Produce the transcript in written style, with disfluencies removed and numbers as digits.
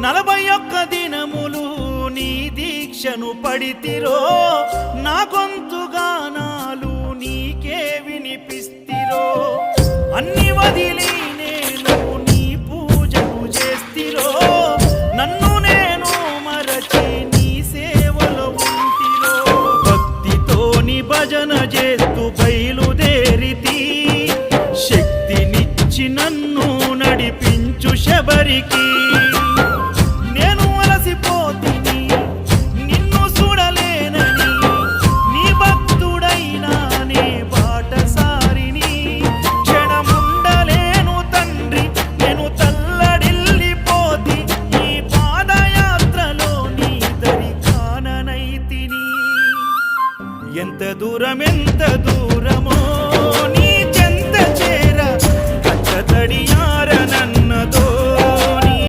41 దినములు నీ దీక్షను పడితిరో నా గొంతు గానాలు నీకే వినిపిస్తిరో అన్ని వదిలి